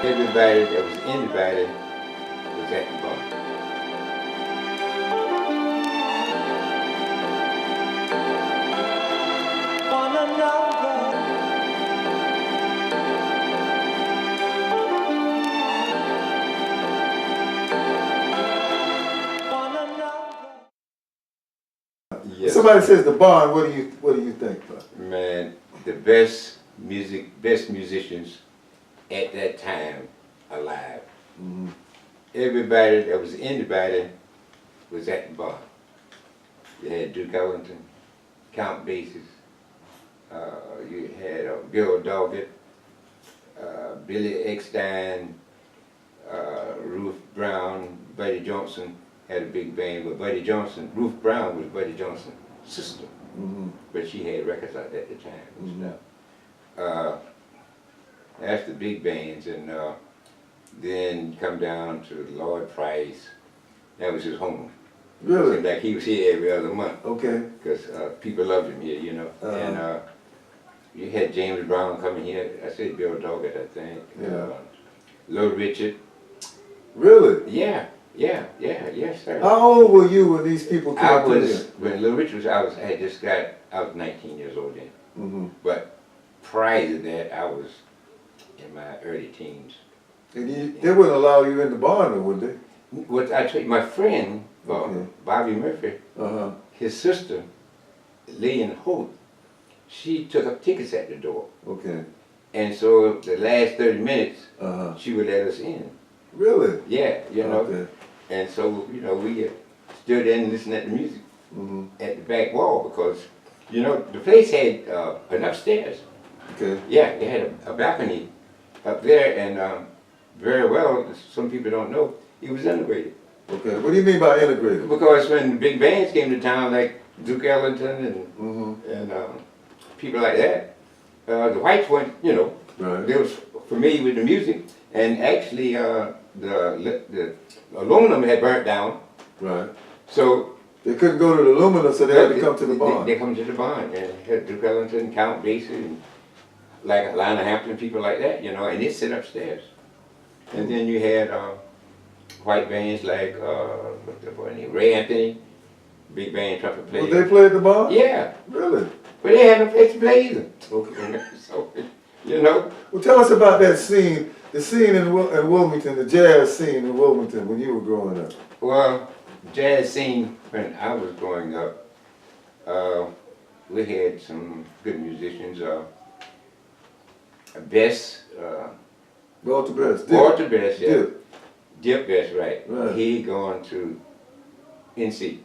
Everybody that was anybody was at the bar. Yes. Somebody says the barn. What do you think? Man, the best musicians at that time alive. Mm-hmm. Everybody that was anybody was at the bar. You had Duke Ellington, Count Basie, you had Bill Doggett, Billy Eckstine, Ruth Brown, Buddy Johnson had a big band, but Ruth Brown was Buddy Johnson's sister, but she had records out there at the time and stuff. That's the big bands, and then come down to Lloyd Price. That was his home. Really? Seemed like he was here every other month. Okay. Because people loved him here, you know. And you had James Brown coming here. I said Bill Doggett, I think. Yeah. Little Richard. Really? Yeah, yes, sir. How old were you when these people came When Little Richard was, I was 19 years old then. Mm-hmm. But prior to that, I was in my early teens. And they wouldn't allow you in the barn, though, would they? What I tell you, my friend, Bobby Murphy, his sister, Lillian Holt, she took up tickets at the door. Okay. And so the last 30 minutes, she would let us in. Really? Yeah, you know. Okay. And so, you know, we stood in and listened to the music at the back wall because, you know, the place had an upstairs. Okay. Yeah, they had a balcony up there, and very well, some people don't know, it was integrated. Okay. What do you mean by integrated? Because when the big bands came to town, like Duke Ellington and people like that, the whites went, you know, they was familiar with the music, and actually the aluminum had burnt down. Right. So they couldn't go to the aluminum, so they had to come to the barn. They come to the barn, and had Duke Ellington, Count Basie, and like Lionel Hampton, people like that, you know, and they sit upstairs. And then you had white bands like what's the boy name? Ray Anthony, big band trumpet player. Well, they played the bar? Yeah. Really? But they had no place to play either. Okay. So, you know. Well, tell us about that scene, the scene in Wilmington, the jazz scene in Wilmington when you were growing up. Well, jazz scene when I was growing up, we had some good musicians. Best. Walter Best. Walter Best, yeah. Dip Best, right. Right. He gone to NC.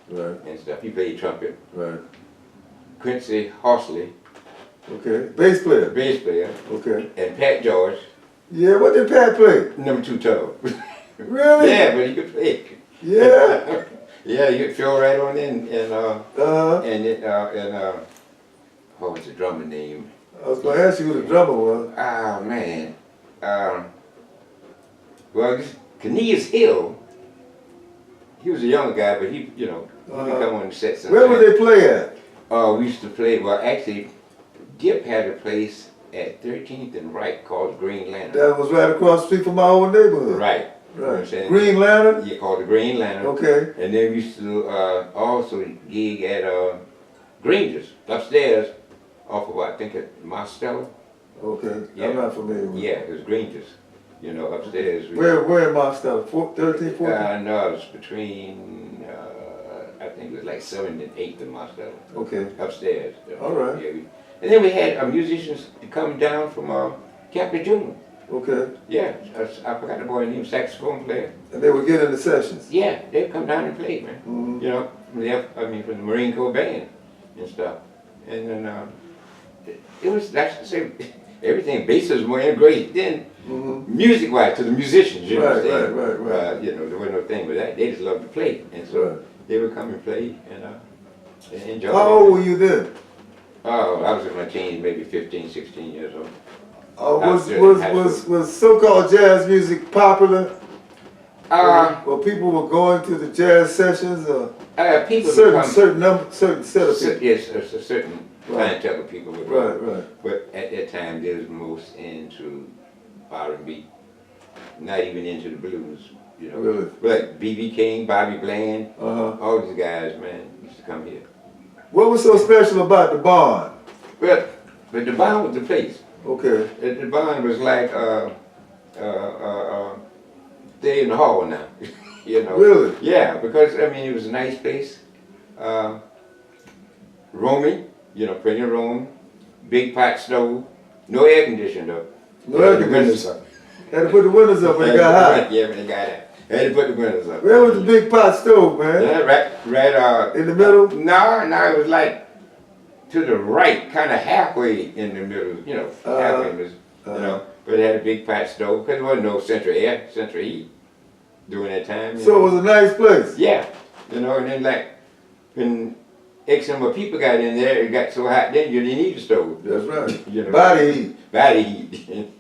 Right. And stuff. He played trumpet. Right. Quincy Horsley. Okay. Bass player. Bass player. Okay. And Pat George. Yeah, what did Pat play? Number 2 toe. Really? Yeah, but he could play. Yeah. Yeah, you could feel right on in what was the drummer name? I was gonna ask you who the drummer was. Ah man. Well, Cornelius Hill, he was a young guy, but he, you know, he would come on the set sometimes. Where would they play at? We used to play, well actually, Dip had a place at 13th and Wright called Green Lantern. That was right across the street from my old neighborhood. Right. Right. You know Green Lantern? Yeah, called the Green Lantern. Okay. And then we used to also gig at Granger's upstairs off of what I think at Marstello. Okay. Yeah. I'm not familiar with it. Yeah, it was Granger's. You know, upstairs. Where in Marstello? 13, 14? No, it was between, I think it was like 7th and 8th in Marstello. Okay. Upstairs. All right. Yeah, and then we had musicians come down from Captain Junior. Okay. Yeah, I forgot the boy's name, saxophone player. And they would get in the sessions? Yeah, they'd come down and play, man. You know, from the Marine Corps band and stuff. And then it was, that's to say, everything, bass was more integrated then, music-wise, to the musicians, you know what I'm saying? Right. You know, there was no thing with that. They just loved to play. And so they would come and play and enjoy it. How old were you then? Oh, I was in my teens, maybe 15, 16 years old. Was so-called jazz music popular? Well, people were going to the jazz sessions, or people certain set of people. Yes, a certain clientele of people would go. Right. But at that time, they was most into R&B, not even into the blues, you know. Really? Like B.B. King, Bobby Bland, Uh-huh. all these guys, man, used to come here. What was so special about the barn? But the barn was the place. Okay. The barn was like, day in the hall now, you know. Really? Yeah, because, I mean, it was a nice place. Roomy, you know, plenty of room, big pot stove, no air conditioning though. No air conditioning. Had to put the windows up when it got hot. Yeah, when it got hot. Had to put the windows up. Where was the big pot stove, man? Yeah, right, in the middle? No, it was like to the right, kind of halfway in the middle, you know, halfway in the, you know, but it had a big pot stove, because there wasn't no central heat during that time. So it was a nice place? Yeah, you know, and then like, when X number of people got in there, it got so hot then you didn't need a stove. That's right. You know, body heat. Body heat.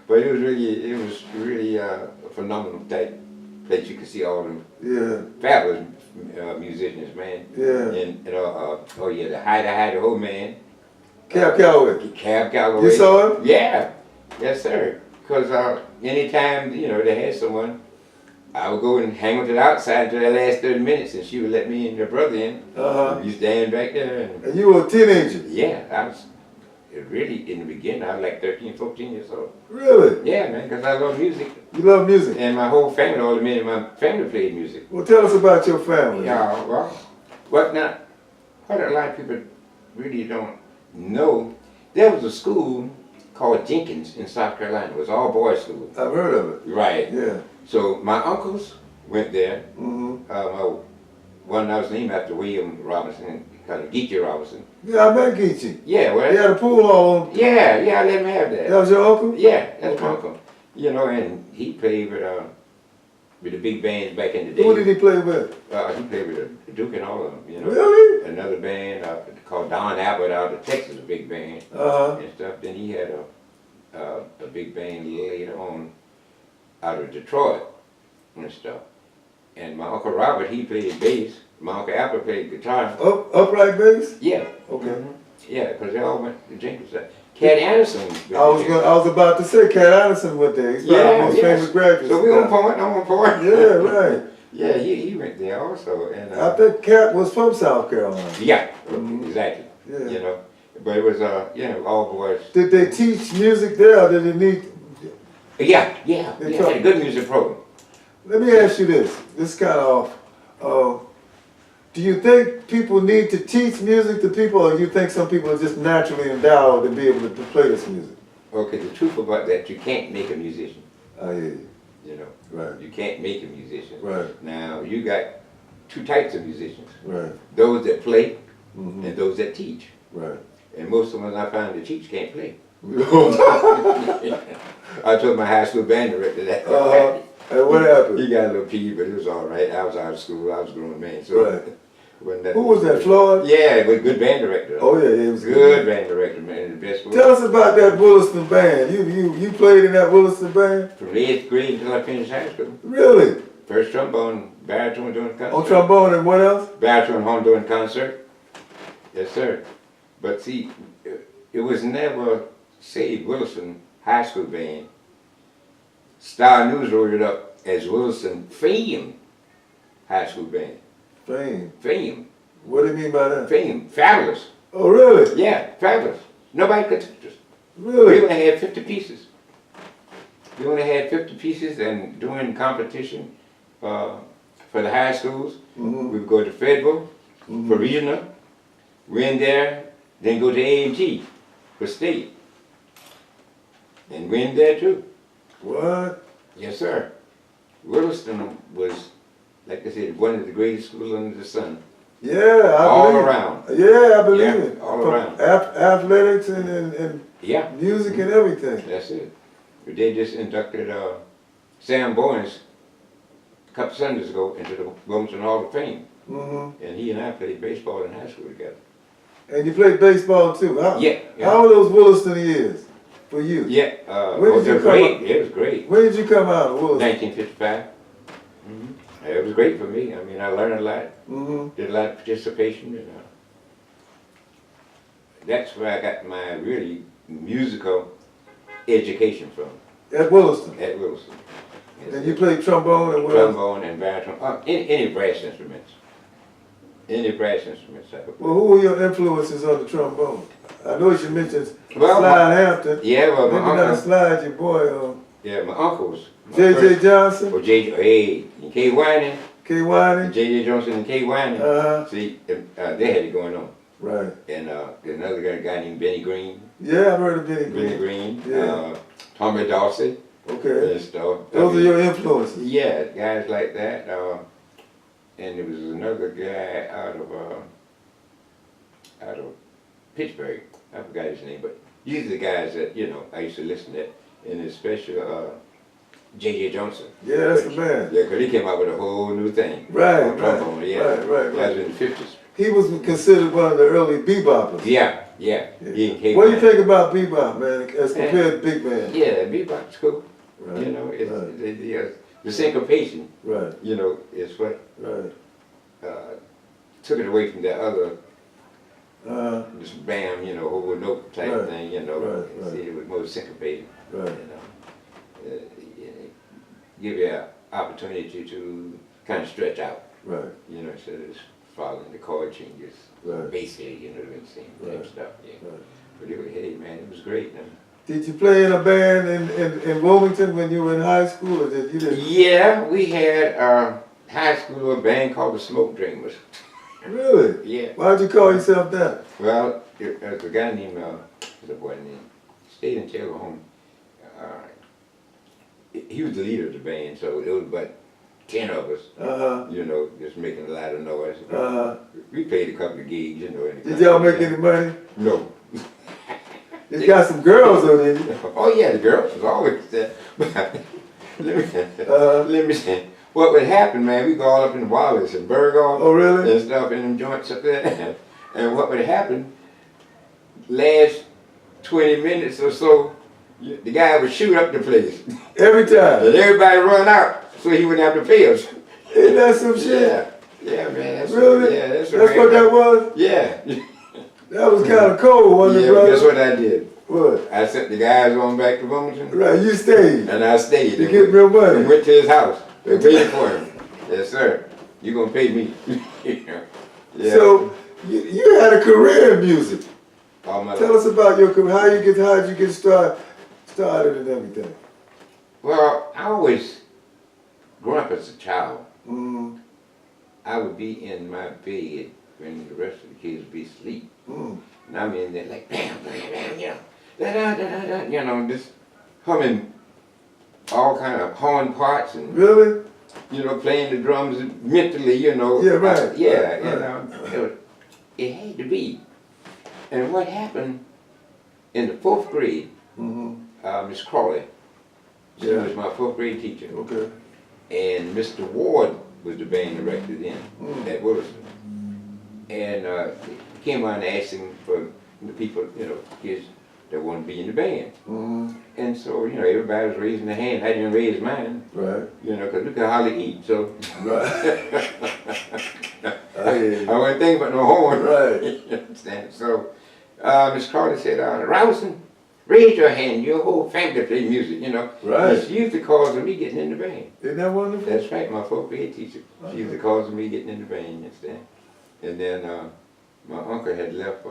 But it was really a phenomenal type place. You could see all them fabulous musicians, man. Yeah. And oh yeah, the Hi Ho man. Cab Calloway. Cab Calloway. You saw him? Yeah. Yes, sir. Because anytime, you know, they had someone, I would go and hang with it outside until the last 30 minutes, and she would let me and her brother in. You stand back there. And you were a teenager? Yeah, I was really, in the beginning, I was like 13, 14 years old. Really? Yeah, man, because I love music. You love music? And my whole family, all the men in my family played music. Well, tell us about your family. Yeah, what a lot of people really don't know, there was a school called Jenkins in South Carolina. It was all boys school. I've heard of it. Right. Yeah. So my uncles went there. One I was named after William Robinson, kind of Geechee Robinson. Yeah, I met Geechee. Yeah, well. He had a pool hall. Yeah, I let him have that. That was your uncle? Yeah, that's my uncle. You know, and he played with the big bands back in the day. Who did he play with? He played with the Duke and all of them, you know. Really? Another band called Don Abbott out of Texas, a big band and stuff. Then he had a big band later on out of Detroit and stuff. And my Uncle Robert, he played bass. My Uncle Abbott played guitar. Upright bass? Yeah. Okay. Yeah, because they all went to Jenkins. Cat Anderson. I was about to say Cat Anderson went there. He's probably the most famous graduate. So we on point, I'm on point. Yeah, right. Yeah, he went there also. And I think Cat was from South Carolina. Yeah, exactly. Yeah. You know, but it was you know, all boys. Did they teach music there, or did they need? Yeah. They had a good music program. Let me ask you this. This is kind of off. Do you think people need to teach music to people, or do you think some people are just naturally endowed to be able to play this music? Okay, the truth about that, you can't make a musician. I hear you. You know, Right. You can't make a musician. Right. Now, you got two types of musicians. Right. Those that play and those that teach. Right. And most of the ones I find that teach can't play. I told my high school band director that. And what happened? He got a little peeved, but it was all right. I was out of school. I was a grown man. So Right. Who was that, Floyd? Yeah, but good band director. Oh yeah, he was good band director, man. The best. Tell us about that Williston band. You played in that Williston band? From the 8th grade until I finished high school. Really? First trombone, baritone doing concert. On trombone and what else? Baritone, horn doing concert. Yes, sir. But see, it was never saved Williston High School Band. Star News wrote it up as Williston Fame High School Band. Fame. What do you mean by that? Fame. Fabulous. Oh, really? Yeah, fabulous. Nobody could touch us. Really? We only had 50 pieces. We only had 50 pieces, and doing competition for the high schools, we would go to Fayetteville for regional, win there, then go to A&T for state, and win there too. What? Yes, sir. Williston was, like I said, one of the greatest schools under the sun. Yeah, I all believe around. Yeah, I believe it. All around. Athletics and music and everything. That's it. They just inducted Sam Bowens a couple Sundays ago into the Wilmington Hall of Fame. And he and I played baseball in high school together. And you played baseball too? Yeah. How were those Williston years for you? Yeah. When did you come out? It was great. When did you come out of Williston? 1955. It was great for me. I mean, I learned a lot. Did a lot of participation. And, that's where I got my really musical education from At Williston. at Wilson. And you played trombone and what else? Trombone and baritone, any brass instruments. Any brass instruments I could play. Well, who were your influences on the trombone? I know you mentioned Well, Slide Hampton. Yeah, well, Maybe my not uncle, Slide, your boy, yeah, my uncles. J.J. Johnson, Or Hey, and K. Whining, K. Whining. J.J. Johnson and K. Whining. Uh-huh. See, they had it going on. Right. And there's another guy named Benny Green. Yeah, I've heard of Benny Benny Green. Green. Yeah. Tommy Dawson Okay. and stuff. Those are your influences. Yeah, guys like that. And there was another guy out of Pittsburgh. I forgot his name, but these are the guys that, I used to listen to, and especially J.J. Johnson. Yeah, that's the man. Yeah, because he came out with a whole new thing. Right, On trombone, right, yeah. right. That was in the 50s. He was considered one of the early beboppers. Yeah. He and K. What do you think about bebop, man, as compared to big band? Yeah, bebop's cool. Right. It's right. the syncopation, Right. is what Right. took it away from that other Just bam, over note type Right. thing, Right. See, it was more syncopated, right. Give you an opportunity to kind of stretch out, Right. Instead of just following the chord changes, Right. basically, the same type Right. stuff, yeah. Right. But hey, man, it was great, man. Did you play in a band in Wilmington when you were in high school, or did you didn't? Yeah, we had a high school band called the Smoke Dreamers. Really? Yeah. Why'd you call yourself that? Well, there's a guy named, what's the boy name? Stayed in Taylor home. He was the leader of the band, so it was about 10 of us, just making a lot of noise. We played a couple of gigs, in the Did y'all make any money? No. You got some girls on there. Oh yeah, the girls was always there. Let me see. What would happen, man, we go all up in Wallace and Burgall Oh, really? and stuff in them joints up there. And what would happen, last 20 minutes or so, the guy would shoot up the place. Every time. And everybody run out so he wouldn't have to pay us. Ain't that some shit? Yeah, man. That's Really? Yeah, that's what that was? Yeah. That was kind of cold, wasn't it, Yeah, brother? guess what I did? What? I sent the guys on back to Wilmington. Right, you stayed. And I stayed. You get real money. And went to his house. And waited for him. Yes, sir. You gonna pay me. Yeah. So, you had a career in music. All my Tell life. us about your career. How'd you get started and everything? Well, I always, growing up as a child, Mm. I would be in my bed when the rest of the kids would be asleep. Mm. And I'm in there like, bam, bam, bam, da-da-da-da-da, just humming all kind of horn parts and, Really? playing the drums mentally, Yeah, right. Yeah, Right. it had to be. And what happened in the 4th grade, Mm-hmm. Miss Crawley, she Yeah. was my 4th grade teacher. Okay. And Mr. Ward was the band director then at Williston. And he came around asking for the people, kids that wanted to be in the band. Mm-hmm. And so, everybody was raising their hand. I didn't raise mine, Right. because we could hardly eat. So Right. I wasn't thinking about no horn. Right. You understand? So Miss Carter said, Robinson, raise your hand. Your whole family play music, Right. And she used the cause of me getting in the band. Isn't that wonderful? That's right, my 4th grade teacher. She was the cause of me getting in the band, you understand? And then my uncle had left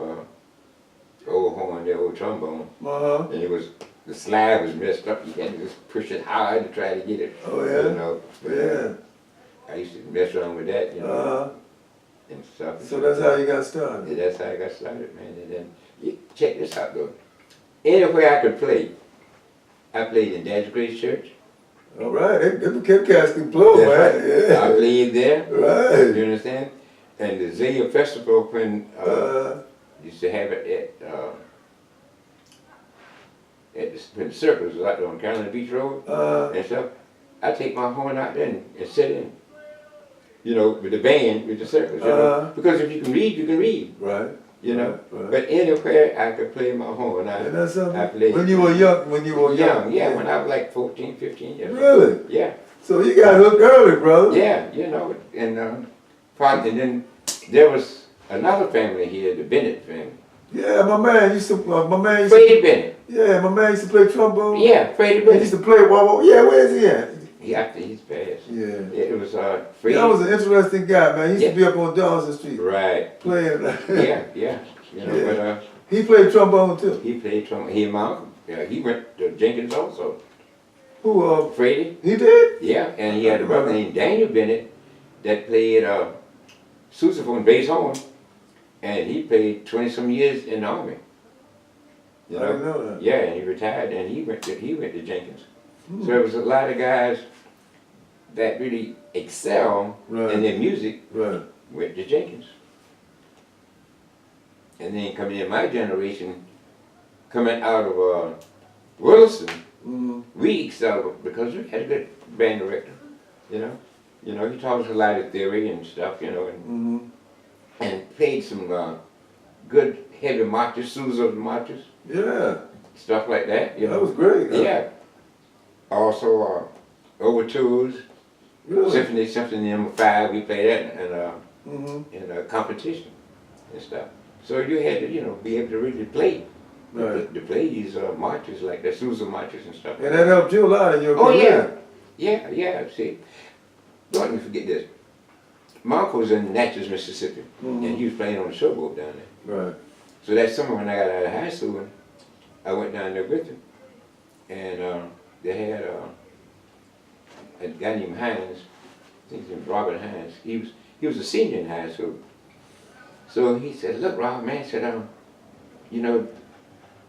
old horn, the old trombone, Uh-huh. and the slide was messed up. You had to just push it hard to try to get it. Oh, yeah? Yeah. I used to mess around with that, Uh-huh. and stuff. So that's how you got started? Yeah, that's how I got started, man. And then, check this out, though. Anywhere I could play, I played in Dad's Grace Church. All right. Them cats can blow, That's man. right. Yeah. I played there. Right. You understand? And the Zaya Festival, when used to have it when the circus was out there on Carolina Beach Road and stuff, I take my horn out there and sit in. With the band, with the circus. Because if you can read, you can read. Right. Right. Right. But anywhere I could play my horn. Isn't that something? I played. When you were young? Yeah, when I was like 14, 15 years old. Really? Yeah. So you got hooked early, brother. Yeah, and then there was another family here, the Bennett family. Yeah, my man used to. Freddie Bennett. Yeah, my man used to play trombone. Yeah, Freddie He Bennett. used to play. Yeah, where is he at? He's passed. Yeah. It was Freddie. That was an interesting guy, man. He used Yeah. to be up on Johnson Street Right. playing. Yeah. You know, Yeah. but He played trombone too. he played trumpet. He and Malcolm. Yeah, he went to Jenkins also. Who? Freddie. He did. Yeah, and he had a brother named Daniel Bennett that played sousaphone, bass horn, and he played 20-some years in the army. You I know? didn't know that. Yeah, and he retired, and he went to Jenkins. So there was a lot of guys that really excel Right. in their music Right. went to Jenkins. And then coming in my generation, coming out of Wilson, Mm-hmm. we excelled because we had a good band director, you know. He taught us a lot of theory and stuff, and Mm-hmm. and played some good heavy marches, Sousa marches, Yeah. stuff like that, That was great. Huh? Yeah. Also, overtures, Really. Symphony number 5, we played that Mm-hmm. in a competition and stuff. So you had to, be able to really play. Right. To play these marches like the Sousa marches and stuff. And that helped you a lot in your Oh career. yeah, see. Don't let me forget this. Mark was in Natchez, Mississippi, Mhm. and he was playing on the showboat down there. Right. So that summer when I got out of high school, I went down there with him, and they had a guy named Hines, I think his name was Robert Hines. He was a senior in high school. So he said, "Look, Rob, man," said,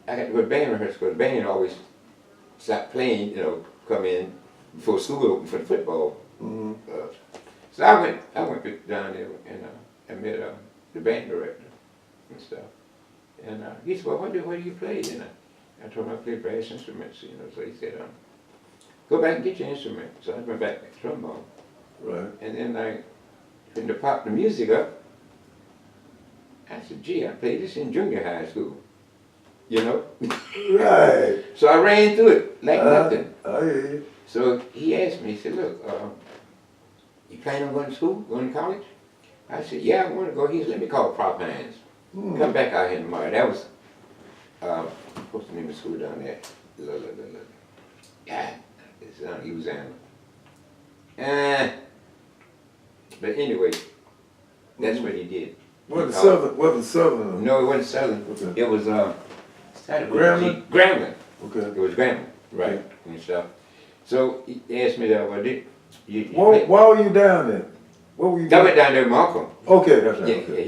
I got to go to band rehearsal because the band always stopped playing, come in before school opened for the football. Mm-hmm. So I went down there and I met the band director and stuff. And he said, "Well, what do you play?" And I told him I play brass instruments, So he said, "Go back and get your instrument." So I went back to trombone. Right. And then when they popped the music up, I said, "Gee, I played this in junior high school." Right. So I ran through it like nothing. I hear you. So he asked me, he said, "Look, you planning on going to school, going to college?" I said, "Yeah, I want to go." He said, "Let me call Prop Hines. Hmm. Come back out here tomorrow." That was, what's the name of school down there? Yeah, it's Louisiana. But anyway, that's what he did. Wasn't Southern. No, it wasn't Southern. Okay. It was, started with Grambling? G. Grambling. Okay. It was Grambling, right, and stuff. So he asked me that, well, you Why were you down there? What were you I doing? went down there with Malcolm. Okay, that's right. Yeah, Okay.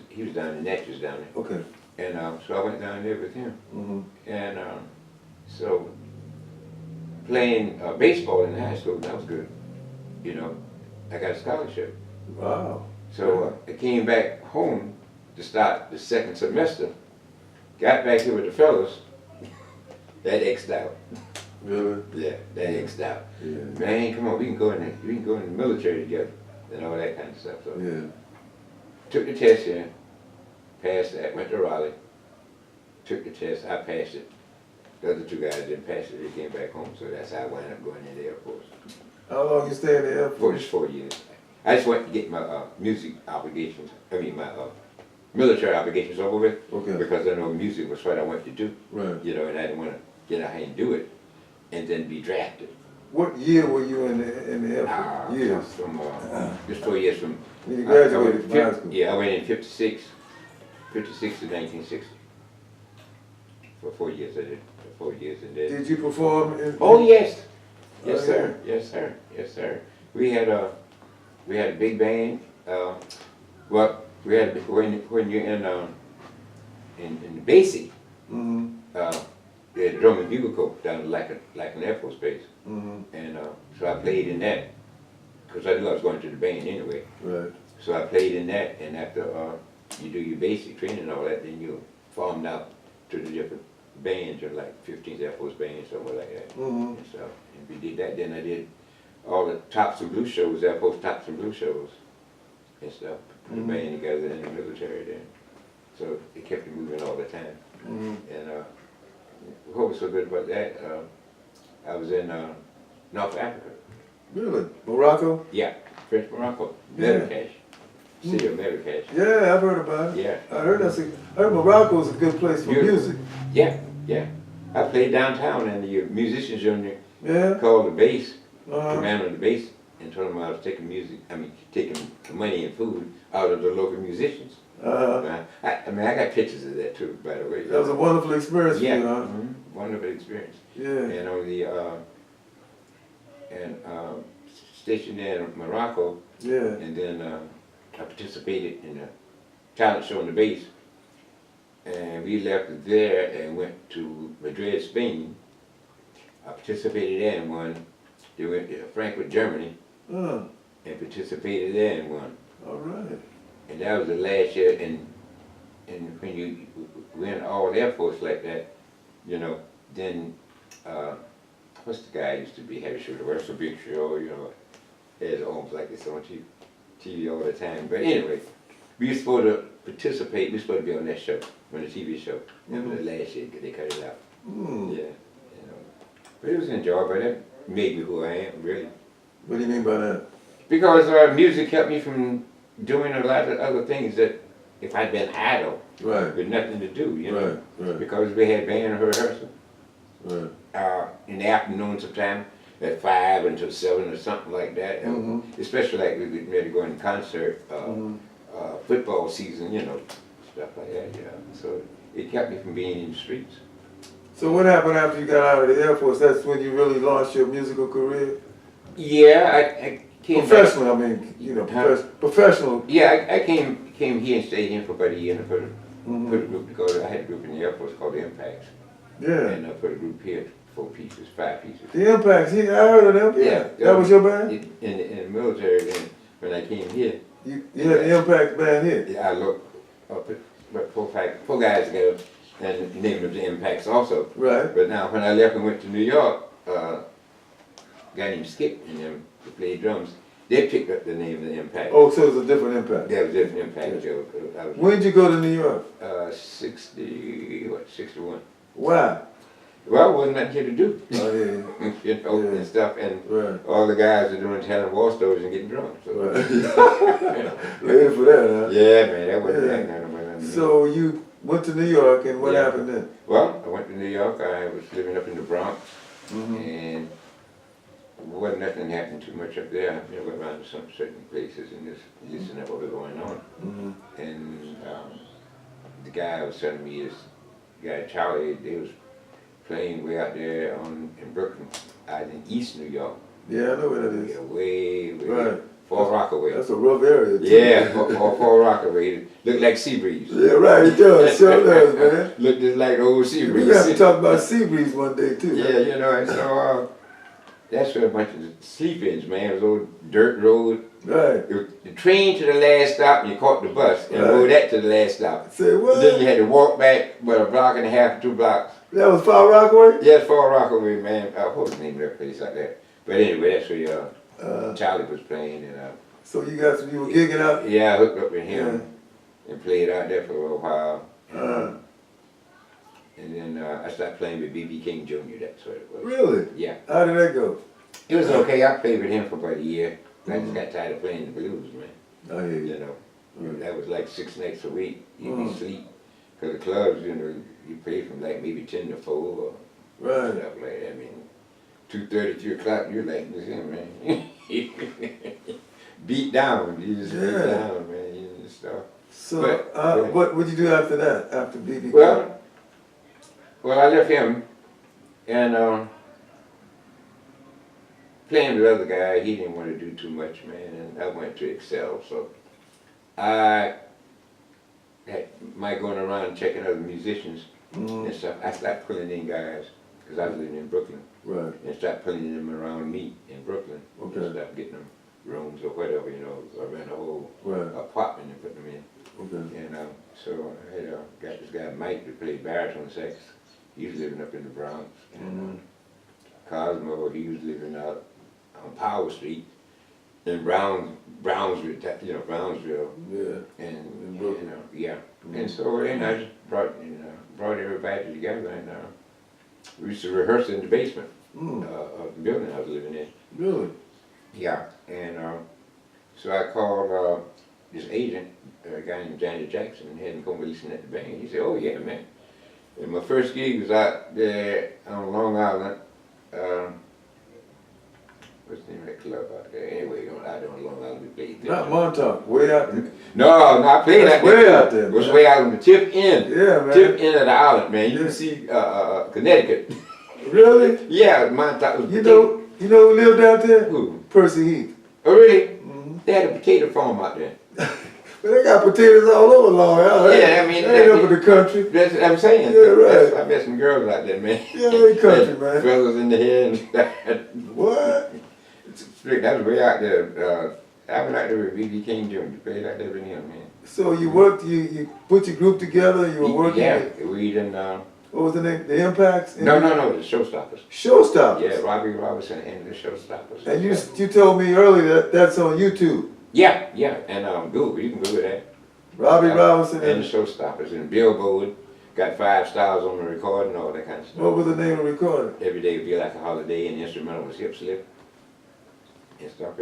he was down in Natchez down there. Okay. And so I went down there with him. Mm-hmm. And so playing baseball in high school, that was good. I got a scholarship. Wow. So I came back home to start the second semester. Got back here with the fellas. That X'd out. Really? Yeah, that X'd out. Yeah. Man, come on, we can go in the military together and all that kind of stuff. So Yeah. took the test here, passed that, went to Raleigh, took the test, I passed it. The other two guys didn't pass it, they came back home, so that's how I wound up going in the Air Force. How long you stay in the Air For Force? just 4 years. I just went to get my music obligations, my military obligations over with, Okay. because I know music was what I wanted to do, Right. and I didn't want to get out here and do it, and then be drafted. What year were you in the Air Force? Years. From just 4 years from. When you I went graduated from high school? Yeah, I went in 56 to 1960. For 4 years I did, for 4 years and then. Did you perform in? Oh, yes. Yes, Oh, sir. Yes, sir. Yes, sir. We had a big band. Well, we had when you're in the basic, Mm-hmm. we had a drum and bugle corps down like an Air Force base, Mm-hmm. and so I played in that because I knew I was going to the band anyway. Right. So I played in that, and after you do your basic training and all that, then you farmed out to the different bands, or like 15th Air Force Band, somewhere like that. Mm-hmm. And so, and we did that. Then I did all the tops and blues shows, Air Force tops and blues shows, and stuff. Put the band together in the military then. So it kept me moving all the time. Mm-hmm. And what was so good about that? I was in North Africa. Really? Morocco? Yeah, French Morocco, Yeah. Marrakesh. City of Marrakesh. Yeah, I've heard about it. Yeah. I heard Morocco's a good place for Beautiful. music. Yeah, yeah. I played downtown and the musicians union Yeah. called the bass, Uh-huh. commander of the bass, and told them I was taking taking money and food out of the local musicians. I mean, I got pictures of that too, by the way. That was a wonderful experience for Yeah, you, huh? wonderful experience. Yeah. And on the stationed there in Morocco, Yeah. and then I participated in a talent show on the bass. And we left there and went to Madrid, Spain. I participated there in one. They went to Frankfurt, Germany, and participated there in one. All right. And that was the last year. And when you win all Air Force like that, you know, then what's the guy used to be heavy shooter? What's the big show? You know, has arms like this on TV all the time. But anyway, we were supposed to participate. We were supposed to be on that show, on the TV show. That was the last year. They cut it out. Yeah, you know. But it was enjoyable. That made me who I am, really. What do you mean by that? Because music kept me from doing a lot of other things that if I'd been idle, Right. with nothing to do, you know. Right. Because we had band rehearsal. Right. In the afternoon sometime at 5 until 7 or something like that. Especially like we get ready to go in concert, football season, you know, stuff like that, yeah. So it kept me from being in the streets. So what happened after you got out of the Air Force? That's when you really launched your musical career? Yeah, I came Professionally, I mean, you know, professional. Yeah, I came here and stayed here for about a year and put a group together. I had a group in the Air Force called the Impacts. Yeah. And I put a group here, 4 pieces, 5 pieces. The Impacts, yeah, I heard of them. Yeah. That was your band? In the military, then when I came here. You had the Impact band here? Yeah, I looked up at about 4 guys together and named them the Impacts also. Right. But now when I left and went to New York, a guy named Skip and them who played drums, they picked up the name of the Impact. Oh, so it was a different Impact. That was a different Impact. Yeah. When did you go to New York? 61. Why? Well, it wasn't nothing here to do. Oh, yeah. You know, and stuff, and all the guys are doing telling war stories and getting drunk. So. Right. Ready for that, huh? Yeah, man, that wasn't that. So you went to New York, and what happened then? Well, I went to New York. I was living up in the Bronx, and wasn't nothing happened too much up there. You know, went around to some certain places and just listening to what was going on. And the guy was telling me, this guy Charlie, they was playing way out there in Brooklyn, out in East New York. Yeah, I know where that is. Yeah, way, Far Rockaway. That's a rough area too. Yeah, Far Rockaway. Looked like Seabreeze. Yeah, right, it does, sure does, man. Looked just like old Seabreeze. We have to talk about Seabreeze one day too. Yeah, you know, and so that's where a bunch of sleep-ins, man. It was old dirt road. Right. The train to the last stop, and you caught the bus, and rode that to the last stop. Say what? And then you had to walk back about a block and a half, 2 blocks. That was Far Rockaway? Yeah, it's Far Rockaway, man. What was the name of that place like that? But anyway, that's where Charlie was playing, and so you were gigging out? yeah, I hooked up with him and played out there for a little while. And then I started playing with B.B. King Jr., that's what it was. Really? Yeah. How did that go? It was okay. I played with him for about a year. I just got tired of playing the blues, man. Oh, yeah. You know, that was like 6 nights a week. You'd be asleep. Because the clubs, you know, you play from like maybe 10 to 4 or stuff like that. I mean, 2:30, 3 o'clock, you're like this here, man. Beat down. You just beat down, man. You know, stuff. So, what would you do after that, after B.B. Well, I left him and playing with the other guy, he didn't want to do too much, man, and I went to Excel, so I had my going around checking other musicians and stuff. I started pulling in guys, because I was living in Brooklyn, and started pulling them around me in Brooklyn, and started getting them rooms or whatever, you know, I ran a whole apartment and put them in. And so I had got this guy Mike to play baritone sax. He was living up in the Bronx. And Cosmo, he was living out on Powell Street in Brownsville, you know, Brownsville. Yeah. And you know, and so then I just brought everybody together, and we used to rehearse in the basement of the building I was living in. Really? Yeah. And so I called this agent, a guy named Johnny Jackson, had me come listen at the band. He said, "Oh yeah, man." And my first gig was out there on Long Island. What's the name of that club out there? Anyway, out there on Long Island, we played there. Not Montauk, way out there. No, I played That's out way there. out there, It was man. way out on the tip end. Yeah, man. Tip end of the island, man. You Yeah. can see Connecticut. Really? Yeah, Montauk was You know who lived out there? Who? Percy Heath. Oh, really? Mm-hmm. They had a potato farm out there. But they got potatoes all over Long Island. Yeah, I mean, they ain't up in the country. That's what I'm saying. Yeah, right. I met some girls out there, man. Yeah, they country, man. Fellas in the head. What? That was way out there. I went out there with B.B. King Jr. Played out there with him, man. So you worked, you put your group together, you were working Yeah, with, we didn't. what was the name? The Impacts? No, the Showstoppers. Showstoppers. Yeah, Robbie Robinson and the Showstoppers. And you told me earlier that that's on YouTube. Yeah, and Google, you can Google that. Robbie Robinson And the Showstoppers and Billboard got 5 stars on the recording, all that kind of stuff. what was the name of the recording? Every day would be like a holiday, and the instrumental was Hip Slip and stuff.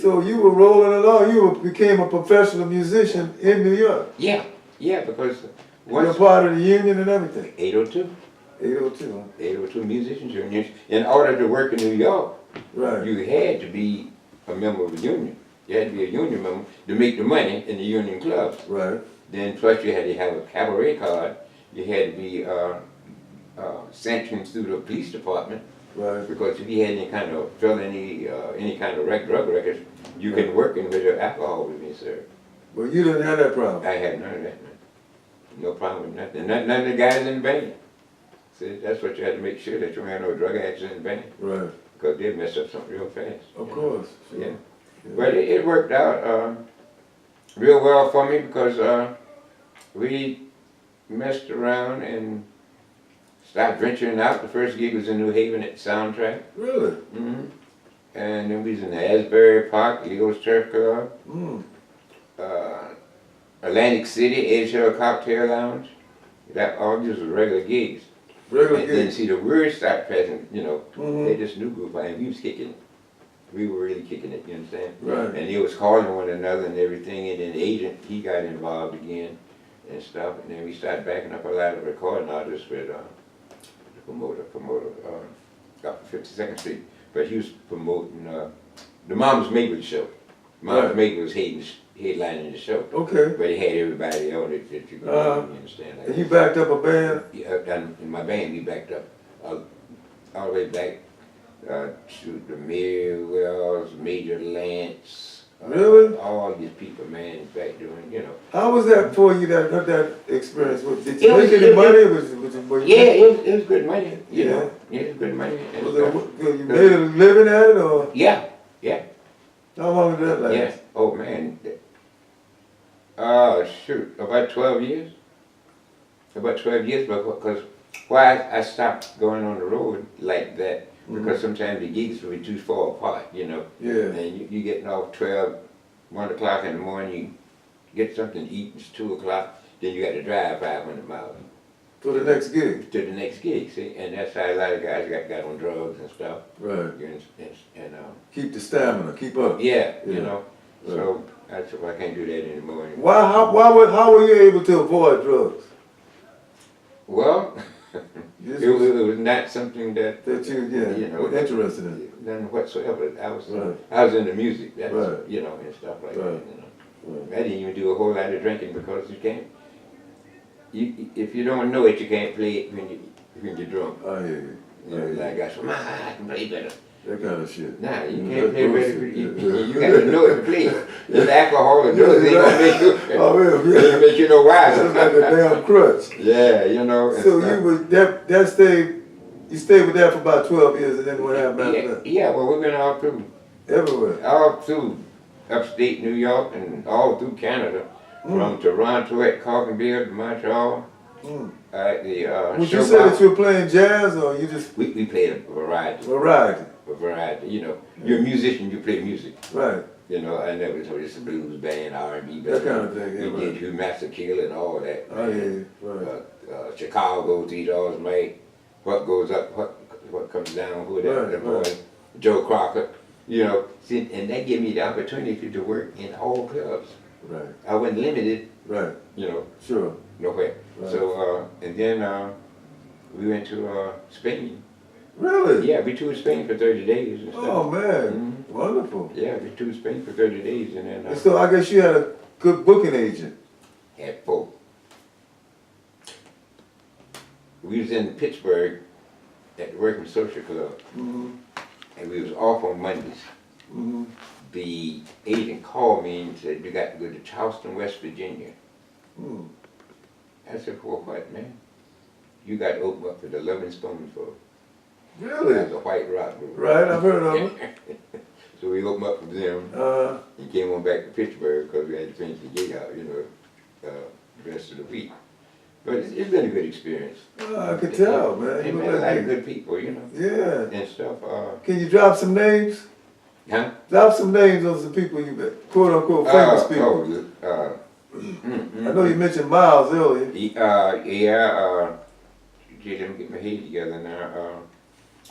So you were rolling along, became a professional musician in New York. Yeah, because You were once part of the union and everything. 802, 802, huh? 802 musicians unions, in order to work in New York, Right. you had to be a member of a union. You had to be a union member to make the money in the union clubs. Right. Then plus you had to have a cabaret card. You had to be sanctioned through the police department. Right. Because if you had any kind of felony, any kind of drug records, you can work in with your alcohol with me, sir. Well, you didn't have that problem. I had none of that, man. No problem with nothing. None of the guys in the band. See, that's what you had to make sure that you had no drug addicts in the band. Right. Because they'd mess up something real fast. Of course. Yeah. Yeah. But it worked out real well for me because we messed around and started venturing out. The first gig was in New Haven at Soundtrack. Really? Mm-hmm. And then we was in Asbury Park, Leo's Turf Club, Mm. Atlantic City, Edge Hill Cocktail Lounge. That all just was regular gigs. Regular And then gigs. see the word started passing, you know, Mhm. they just new group, and we was kicking it. We were really kicking it, you understand? Right. And they was calling one another and everything, and then the agent, he got involved again and stuff, and then we started backing up a lot of recording artists with the promoter, up 52nd Street, but he was promoting the Mama's Maker show. Mama's Right. Maker was headlining the show, Okay. but he had everybody on it that you could you understand. Like And you backed up a band? yeah, and in my band, we backed up all the way back to the Millwells, Major Lance. Really? All these people, man, back doing, you know. How was that for you, that experience? Did It you was- make any money? Were you Yeah, it was good money, you Yeah. know. Yeah, it was good money. And Was stuff. it, you made a living at it, or Yeah, how long did that last? yeah. Oh, man. Shoot, about 12 years. About 12 years, because why I stopped going on the road like that, because sometimes the gigs would be too far apart, you know. Yeah. And you getting off 1 o'clock in the morning, you get something to eat, it's 2 o'clock, then you got to drive 500 miles For the next gig? to the next gig, see? And that's how a lot of guys got on drugs and stuff. Right. And Keep the stamina, keep up. yeah, Yeah. you know, Right. so I can't do that anymore. How were you able to avoid drugs? Well, This it was not something that that you know, were interested in. none whatsoever. Right. I was into music, that's, Right. you know, and stuff like Right. that, you know. I didn't even do a whole lot of drinking because you can't. If you don't know it, you can't play it when you're drunk. I hear you. You know, like I said, I can play better. That kind of shit. Nah, you Yeah, can't play that's better. bullshit. You got to know it to play. If alcohol or drugs ain't gonna make you. Oh, They yeah, gonna make you know why. That's like a damn crutch. Yeah, you know. and So stuff. you was that stayed. You stayed with that for about 12 years, and then what happened after Yeah, that? yeah, well, we've been all through upstate New York and all through Canada, from Toronto at Carpenville to Montreal. Mm. At the Would you say that you were playing jazz, or you just we played a variety, variety? you know. You're a musician, you play music. Right. You know, I never told you it's a blues band, R&B band. That kind of thing, yeah, We right. did Hugh Master Kill and all that. I hear you. Right. Chicago, Three Doors Mate, What Goes Up, What Comes Down, who that, Right, that boy, right. Joe Crocker. You know, see, and that gave me the opportunity to work in all clubs. Right. I wasn't limited, Right. you know, Sure. nowhere. Right. So, and then we went to Spain. Really? Yeah, we toured Spain for 30 days and stuff. Oh man, wonderful. Yeah, we toured Spain for 30 days and then And so I guess you had a good booking agent. had 4. We was in Pittsburgh at the Workman Social Club, Mm-hmm. and we was off on Mondays. Mm-hmm. The agent called me and said, you got to go to Charleston, West Virginia. Mm. I said, for what, man? You got to open up for the Loving Spoonful. Really? That's a white rock group. Right, I've heard of it. So we opened up for them and came on back to Pittsburgh because we had to finish the gig out, you know, the rest of the week. But it's been a good experience. I could tell, man. And You met look a lot like of good people, you know, yeah. and stuff. Can you drop some names? Huh? Drop some names of some people you met, quote unquote famous people. I know you mentioned Miles earlier. Gee, let me get my head together now.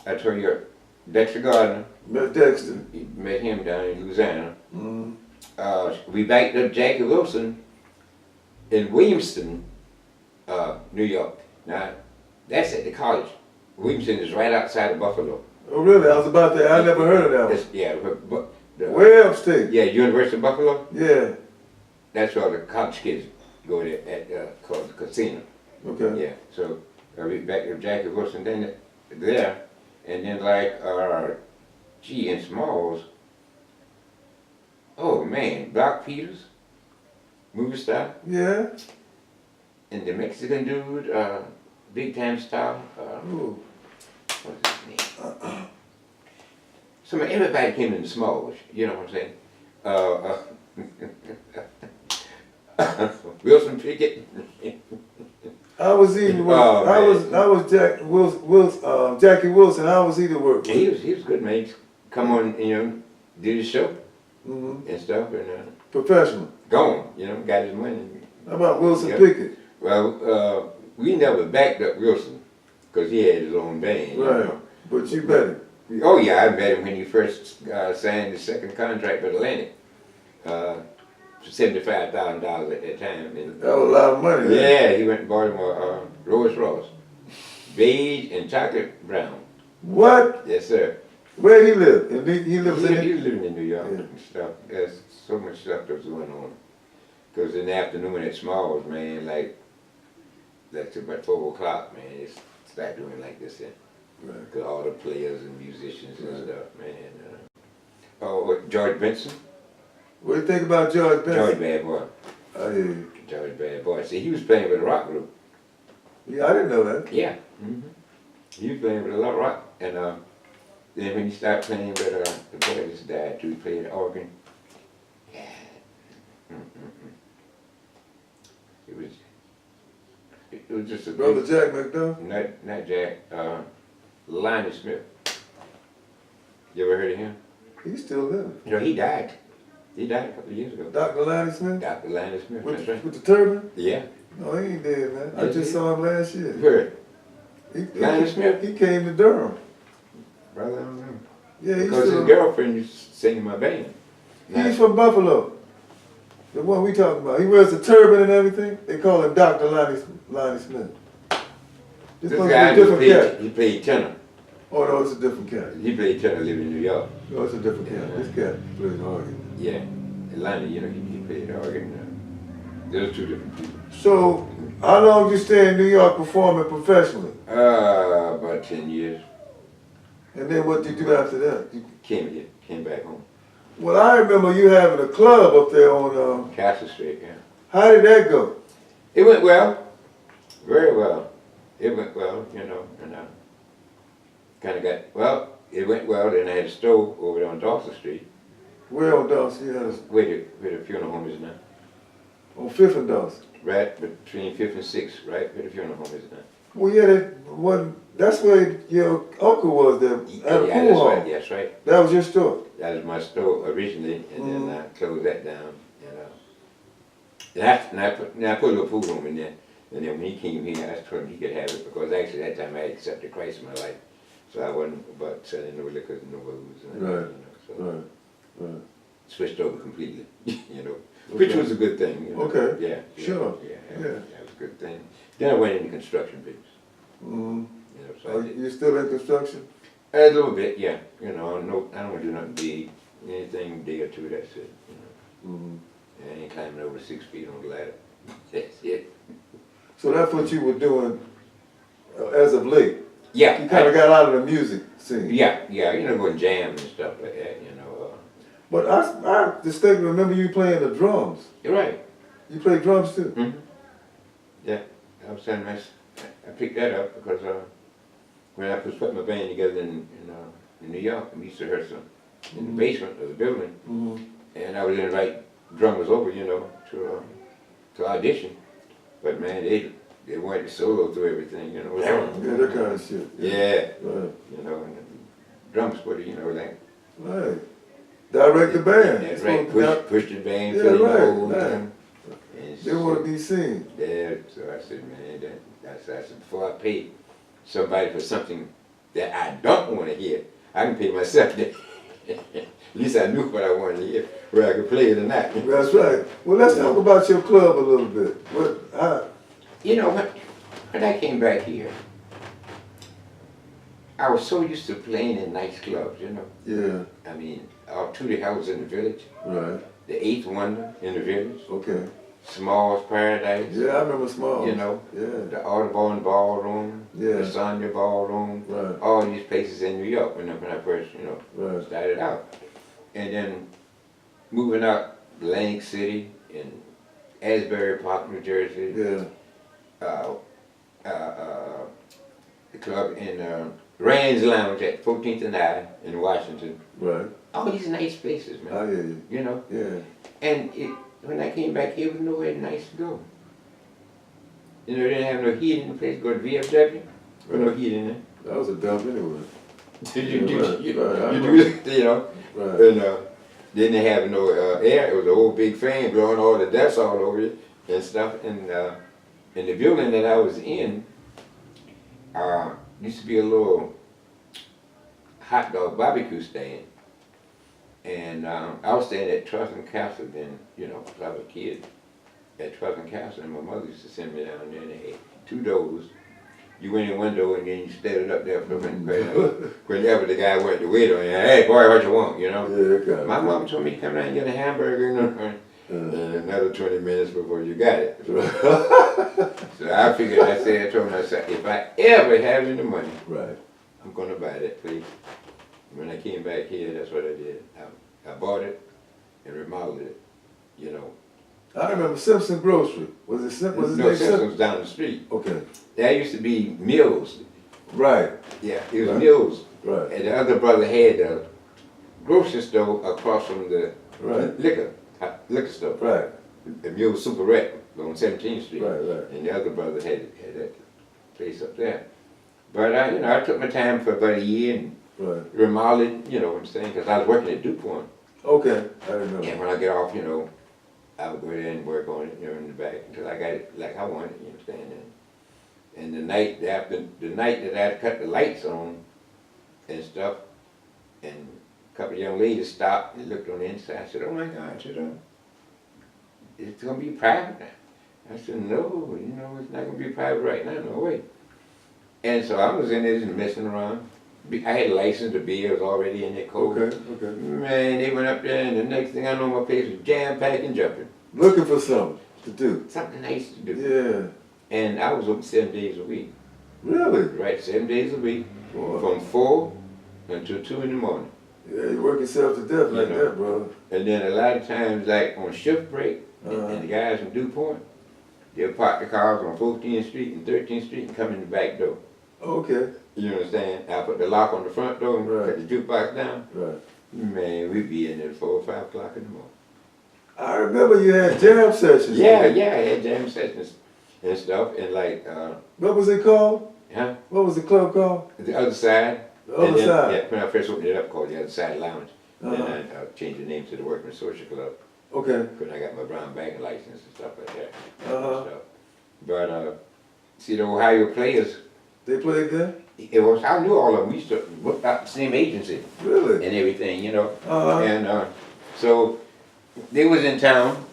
I told you, Dexter Gardner, Met Dexter. met him down in Louisiana. Mm-hmm. We backed up Jackie Wilson in Wilmington, New York. Now, that's at the college. Wilmington is right outside of Buffalo. Oh really? I was about to. I never heard of that one. Yeah, Way upstate. yeah, University of Buffalo. Yeah. That's where the college kids go there at called the casino. Okay. Yeah, so we backed up Jackie Wilson then there, and then like in Smalls. Oh man, Block Peters, movie star, Yeah. and the Mexican dude, big time star. Ooh. What's his name? So everybody came in Smalls. You know what I'm saying? Wilson Pickett. I was even with, Oh, I was Jackie Wilson. How was he to work with? He was good, man. He'd come on, you know, do the show Mm-hmm. and stuff, and Professional. gone. You know, got his money. How about Wilson Yeah. Pickett? Well, we never backed up Wilson because he had his own band. You Right. know? But you bet him. Oh yeah, I met him when he first signed his second contract with Atlantic for $75,000 at that time. And, That was a lot of money. Right? yeah, he went and bought him a Rolls Royce, beige and chocolate brown. What? Yes, sir. Where he live? And he lives in He was living in New York Yeah. and stuff. There's so much stuff that was going on. Because in the afternoon at Smalls, man, like, that's about 4 o'clock, man, it's start doing like this then. Right. Cause all the players and musicians and Right. stuff, man. George Benson? What do you think about George Benson? George Bad Boy. I hear you. George Bad Boy. See, he was playing with a rock group. Yeah, I didn't know that. Yeah. He was playing with a lot of rock. And then when he started playing with the boy just died too, he played the organ. Yeah. It was just a Brother Jack McDuff? not Jack, Lonnie Smith. You ever heard of him? He's still living. You know, he died. He died a couple of years ago. Dr. Lanny Smith? Dr. Lonnie Smith, that's right. With the turban? Yeah. No, he ain't dead, man. I Yes, just he- saw him last You year. heard, Lonnie He Smith? came to Durham. Brother, I don't know. Yeah, he's Because his still. girlfriend used to sing in my band. He's from Buffalo. The one we talking about. He wears a turban and everything. They call him Dr. Lonnie Smith. This This must be guy a different cat. he played tenor. Oh no, it's a different cat. He played tenor living in New York. No, it's a different cat. Yeah. This cat plays organ. Yeah. And Lonnie, you know, he played the organ. Those two different people. So, how long did you stay in New York performing professionally? About 10 years. And then what did you do after that? Came back home. Well, I remember you having a club up there on, Castle Street, yeah. how did that go? It went well. Very well. It went well, you know, and it went well, then I had a store over there on Dawson Street, Where on Dawson? You had a, where the funeral home is now. on 5th and Dawson. Right between 5th and 6th, right where the funeral home is now. Well, yeah, that's where your uncle was there, at a Yeah, pool that's hall. right, that's right. That was your store. That was my store originally, and then I closed that down. And I put a little food room in there. And then when he came here, I told him he could have it because actually that time I had accepted Christ in my life. So I wasn't about selling no liquor and no booze. And Right. you know, so Right. switched over completely, you know. which was a good thing. You know? Okay. Yeah. Sure. Yeah. Yeah. That was a good thing. Then I went into construction business. Mm-hmm. You know, so I Are did. you still in construction? A little bit, yeah. You know, no, I don't want to do nothing big. Anything day or two, that's it. You know. Mm-hmm. I ain't climbing over 6 feet on the ladder. That's it. So that's what you were doing as of late. Yeah. You kind of got out of the music scene. Yeah. You know, going jam and stuff like that, you know. But I distinctly remember you playing the drums. You're right. You play drums too? Mm-hmm. Yeah. I was telling I picked that up because when I was putting my band together in New York, we used to rehearse in the basement of the building. Mm-hmm. And I was in the right drummers over, you know, to audition. But man, they wanted to solo through everything, you know. Yeah, that kind of shit. Yeah. Right. You know, and the drums for the, you know, like. Right. Direct the band. That's right. Push the band Yeah, for the right, whole right. time. They want to be seen. Yeah, so I said, man, I said, before I pay somebody for something that I don't want to hear, I can pay myself that. At least I knew what I wanted to hear, whether I could play it or not. That's right. Well, let's talk about your club a little bit. You know, when I came back here, I was so used to playing in nice clubs, you know. Yeah. I mean, Tootie House in the village, Right. the Eighth Wonder in the village, Okay. Small's Paradise. Yeah, I remember Small. You know, Yeah. the Audubon Ballroom, Yeah. the Sonia Ballroom, Right. all these places in New York when I first, you know, Right. started out. And then moving out Atlantic City in Asbury Park, New Jersey, Yeah. the club in Rand's Lounge at 14th and I in Washington. Right. All these nice places, man. I hear you. You know? Yeah. And when I came back here, there was nowhere nice to go. You know, they didn't have no heat in the place. Go to VFW, there was no heat in there. That was a dump anyway. You Right. know, Right. and didn't have no air. It was a whole big fan blowing all the dust all over it and stuff. And in the building that I was in, used to be a little hot dog barbecue stand. And I was staying at Trust and Castle then, you know, 'cause I was a kid at Trust and Castle, and my mother used to send me down there, and they had 2 doors. You went in one door and then you stood up there for a minute. Whenever the guy went to wait on you, hey boy, what you want, you know? Yeah, that kind My of mom told me to come down and get a hamburger and another 20 minutes before you got it. So I figured, I told myself, if I ever have any money, Right. I'm gonna buy that place. When I came back here, that's what I did. I bought it and remodeled it, you know. I remember Simpson Grocery. Was it Simpson? Was his No, name Simpson? Simpsons down the street. Okay. There used to be Mills. Right. Yeah, it was Right. Mills. Right. And the other brother had a grocery store across from the Right. liquor store. Right. The Mills Superette on 17th Street. Right. Right. And the other brother had that place up there. But I took my time for about a year and Right. remodeled, you know what I'm saying, because I was working at DuPont. Okay. I remember. And when I get off, you know, I would go there and work on it, you know, in the back until I got it like I wanted, you understand? And the night that I cut the lights on and stuff, and a couple of young ladies stopped and looked on the inside. I said, "Oh my God!" I said, "It's gonna be private now." I said, "No, you know, it's not gonna be private right now. No way." And so I was in there just messing around. I had a license, the beer was already in their code. Okay. Okay. Man, they went up there, and the next thing I know, my place was jam-packed and jumping. Looking for something to do. Something nice to do. Yeah. And I was open 7 days a week. Really? Right, 7 days a week, Boy. from 4 until 2 in the morning. Yeah, you work yourself to death like You know. that, bro. And then a lot of times, like on shift break, Uh-huh. and the guys from DuPont, they'll park the cars on 14th Street and 13th Street and come in the back door. Okay. You understand? I put the lock on the front door and Right. cut the jukebox down. Right. Man, we'd be in there at 4 or 5 o'clock in the morning. I remember you had jam sessions. Yeah, man. yeah, I had jam sessions and stuff, and like, What was it called? huh? What was the club called? The other side. The other And then, side. Yeah, when I first opened it up, called the Other Side Lounge. Uh-huh. Then I changed the name to the Workman's Social Club. Okay. When I got my brown bagging license and stuff like that. Uh-huh. And stuff. But see, the Ohio players, They played there? it was, I knew all of them. We used to work out the same agency Really? and everything, you know. Uh-huh. And so they was in town,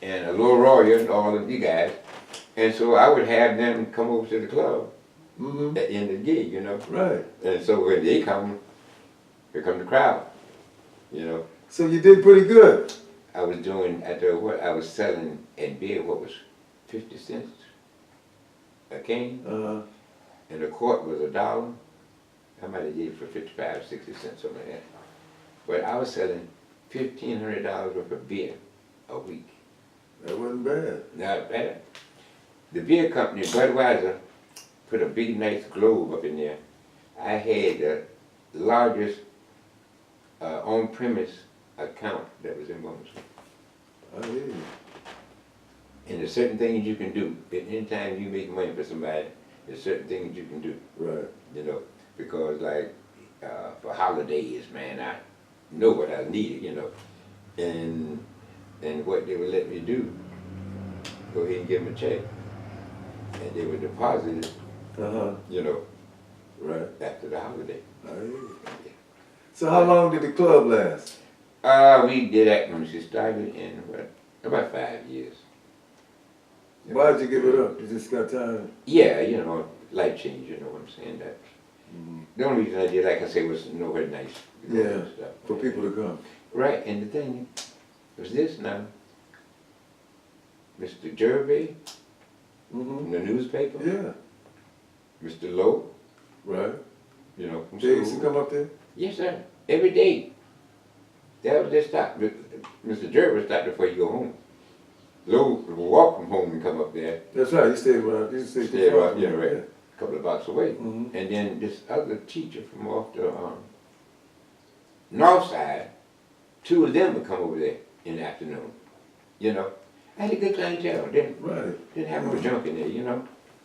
and a little Royal, and all of you guys. And so I would have them come over to the club Mm-hmm. at the end of the gig, Right. And so when they come, here come the crowd, So you did pretty good. I was doing, after what, I was selling at beer, what was 50 cents a cane, Uh-huh. and a quart was $1. I might have did it for 55, 60 cents, something like that. But I was selling $1,500 worth of beer a week. That wasn't bad. Not bad. The beer company, Budweiser, put a big nice globe up in there. I had the largest on-premise account that was in Wilmington. I hear you. And there's certain things you can do. Anytime you make money for somebody, there's certain things you can do. Right. Because like for holidays, man, I know what I needed, and what they would let me do, go ahead and give them a check, and they would deposit it, Uh-huh. Right. after the holiday. I hear you. So how long did the club last? We did that when she started in about 5 years. Why'd you give it up? You just got tired? Yeah, life change, you know what I'm saying? That Mm-hmm. the only reason I did, like I say, was nowhere nice. Yeah, and stuff. for people to come. Right, and the thing was this now, Mr. Jervey Mm-hmm. from the newspaper, Yeah. Mr. Lowe, Right. from They used to school. come up there? Yes, sir, every day. That was their stop. Mr. Jervey stopped before you go home. Lowe would walk from home and come up there, That's right, you stayed around, you stayed stay far about, from there. right, a couple of blocks away. Mm-hmm. And then this other teacher from off the north side, two of them would come over there in the afternoon. I had a good clientele. Right. Didn't have no junk in there,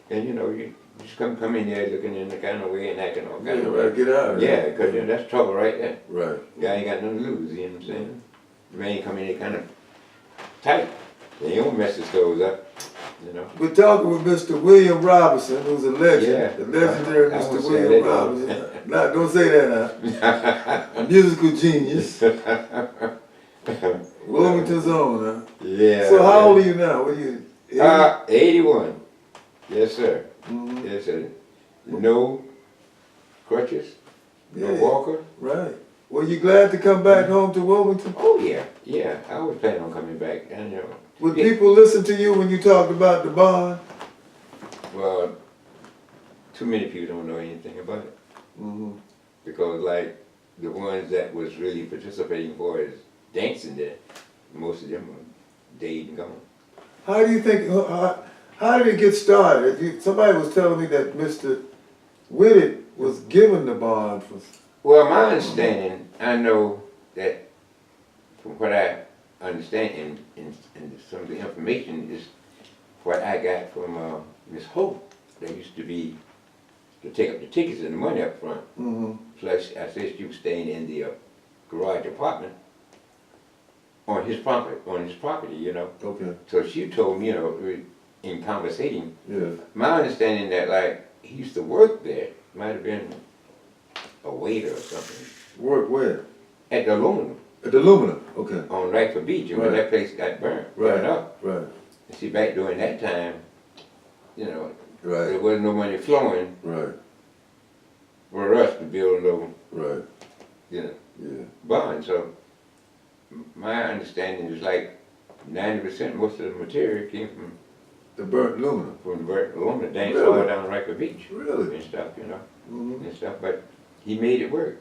And you just come in there looking in the kind of way and acting all Yeah, kind of right, way. get out of Yeah, there. because that's trouble right there. Right. Guy ain't got nothing to lose, you know what I'm saying? The man come in there kind of tight. They don't mess his clothes up, We're talking with Mr. William Robinson, who's a legend, Yeah. the legendary I won't Mr. say William that. Robinson. Don't say that now. A musical genius. Wilmington's own, huh? Yeah. So how old are you now? What are you? 81. Yes, sir. Mhm. Yes, sir. No crutches, no Yeah. walker. Right. Were you glad to come back home to Wilmington? Oh yeah, yeah. I was planning on coming back, and Would yeah. people listen to you when you talked about the bond? Well, too many people don't know anything about it Mm-hmm. because, like, the ones that was really participating for is dancing there. Most of them are dead and gone. How do you think? How did it get started? Somebody was telling me that Mr. Whitted was given the bond for. Well, my understanding, I know that from what I understand and some of the information is what I got from Miss Hope. That used to be to take up the tickets and the money up front. Mm-hmm. Plus, I said she was staying in the garage apartment on his property. Okay. So she told me, in conversating, Yeah. my understanding that like he used to work there, might have been a waiter or something, Work where? at the aluminum At the aluminum. Okay. on Radford Beach, and when Right. that place got burned Right. up. Right. And see, back during that time, there Right. wasn't no money flowing Right. for us to build no, Right. you know, Yeah. bond. So my understanding is like 90% most of the material came The burnt aluminum. from the burnt aluminum dance Really? all down Radford Beach Really? and stuff, Mm-hmm. and stuff. But he made it work.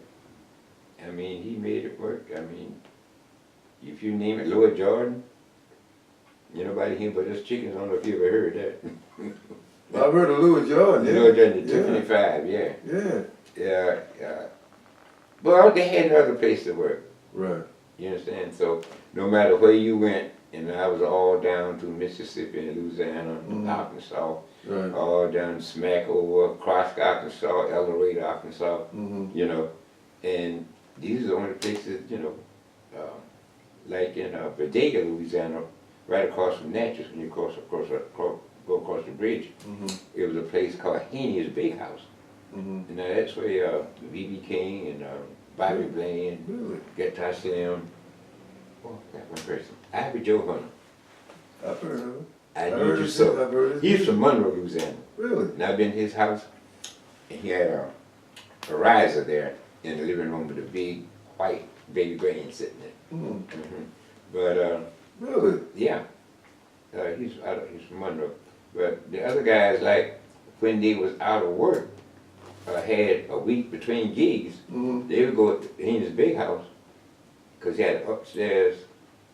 I mean, he made it work. I mean, if you name it Lloyd Jordan, nobody here but us chickens. I don't know if you ever heard that. I've heard of Louis Jordan. Yeah. Lloyd Jordan, the Yeah. Tiffany 5, yeah. Yeah. Yeah. Well, they had another place to work. Right. You understand? So no matter where you went, and I was all down through Mississippi and Louisiana, Mhm. Arkansas, Right. all down smack over Cross, Arkansas, El Dorado, Arkansas, Mm-hmm. and these are the only places, like in Bodega, Louisiana, right across from Natchez, when you go across the bridge, Mm-hmm. it was a place called Haney's Big House. Mm-hmm. And now that's where B.B. King and Bobby Bland, Really? Guitar Slim, that one person, Ivy Joe Hunter, I've heard of it. I I've need heard you his- so. I've heard his He's music. from Monroe, Louisiana. Really? And I've been to his house, and he had a riser there in the living room with a big white baby grand sitting there. Mm. But Really? yeah, he's from Monroe. But the other guys, like when they was out of work, had a week between gigs, Mm. they would go in his big house, cause he had upstairs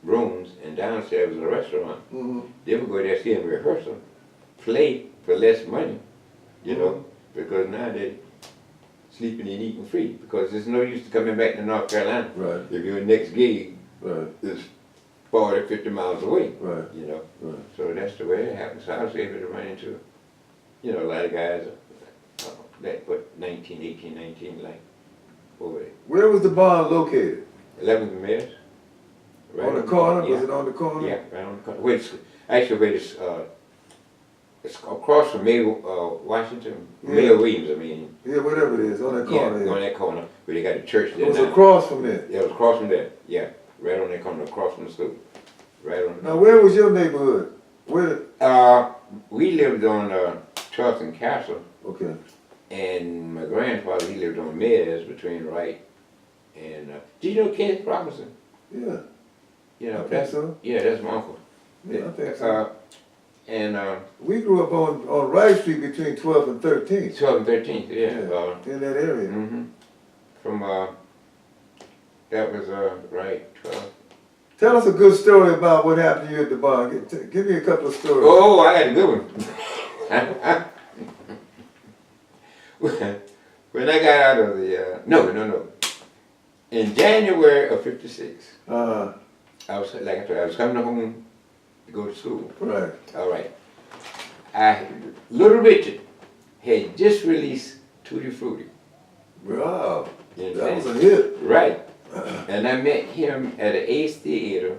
rooms and downstairs was a restaurant. Mm. They would go there, see him rehearsal, play for less money, you know, because now they're sleeping and eating free, because there's no use to coming back to North Carolina. Right. If your next gig Right. is 40, 50 miles away, Right. you know. Right. So that's the way it happens. So I was able to run into, you know, a lot of guys that put 19, 18, 19, like, over there. Where was the barn located? 11th and Mills. On the corner? Yeah. Was it on the corner? Yeah, right on the corner. Wait, actually, wait, it's across from Mayor Washington, Yeah. Mayor Williams, I mean. Yeah, whatever it is, on that corner. Yeah, on that corner, where they got a church It there was now. across from there. Yeah, it was across from there, yeah, right on that corner, across from the school. Right on. Now, where was your neighborhood? Where? We lived on 12th and Castle, Okay. and my grandfather, he lived on Mears between Wright and, do you know Kenneth Robinson? Yeah. You I know, think that's, so. yeah, that's my uncle. Yeah, I think so. And We grew up on Wright Street between 12th and 13th. 12th and 13th, yeah. In that area. From, that was, right, 12. Tell us a good story about what happened to you at the barn. Give me a couple of stories. Oh, I had a good one. When I got out of the, no. In January of '56, I was, like I told you, I was coming home to go to school. Right. All right. Little Richard had just released Tutti Frutti. Wow. You That was understand? a hit. Right. And I met him at the Ace Theater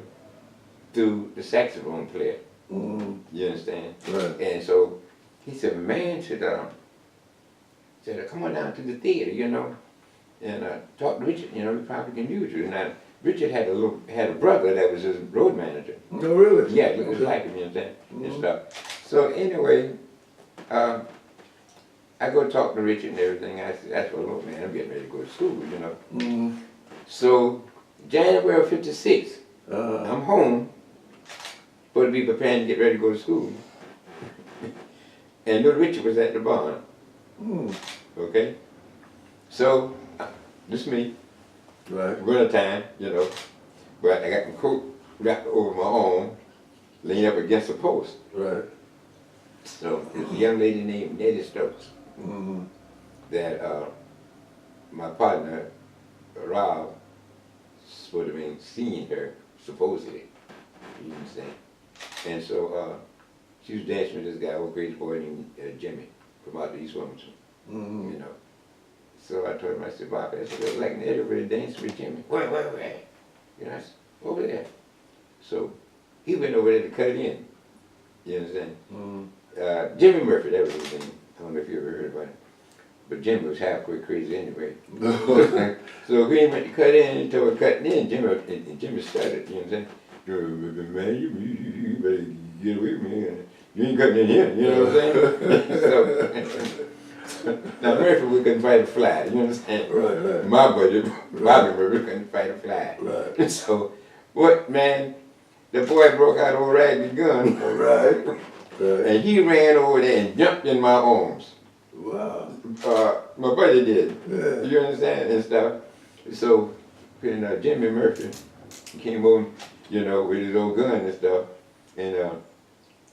through the saxophone player. Mm. You understand? Right. And so he said, man, said, come on down to the theater, you know, and talk to Richard, you know, we probably can use you. Now, Richard had a brother that was his road manager. No, really? Yeah, it was like him, you understand, and stuff. So anyway, I go talk to Richard and everything. I said, that's what, look, man, I'm getting ready to go to school, you know. Mm. So January of '56, Uh, I'm home, supposed to be preparing to get ready to go to school. And little Richard was at the barn. mm. Okay? So, this is me, Right. winter time, you know, but I got my coat wrapped over my arm, leaning up against a post. Right. So, there's a young lady named Nettie Stokes Mm-hmm. that my partner, Rob, would have been seeing her, supposedly, you understand? And so, she was dancing with this guy, old great boy named Jimmy, from out of East Wilmington. Mm-hmm. You know. So I told him, I said, Bob, I said, like everybody dancing with Jimmy. Where? You know, I said, over there. So he went over there to cut in. You understand? Mm-hmm. Jimmy Murphy, that was his name. I don't know if you ever heard about it. But Jimmy was halfway crazy anyway. So he went to cut in and told cutting in, Jimmy started, you understand? Man, you better get away from me. You ain't cutting in here, you know what I'm saying? So, now Murphy, we couldn't fight a fly, you understand? Right. My budget, Bobby Murphy couldn't fight a fly. Right. So, what, man, the boy broke out old Raggedy gun, Right. Right. and he ran over there and jumped in my arms. Wow. My buddy did, Yeah. you understand, and stuff. So, when Jimmy Murphy came over, you know, with his old gun and stuff, and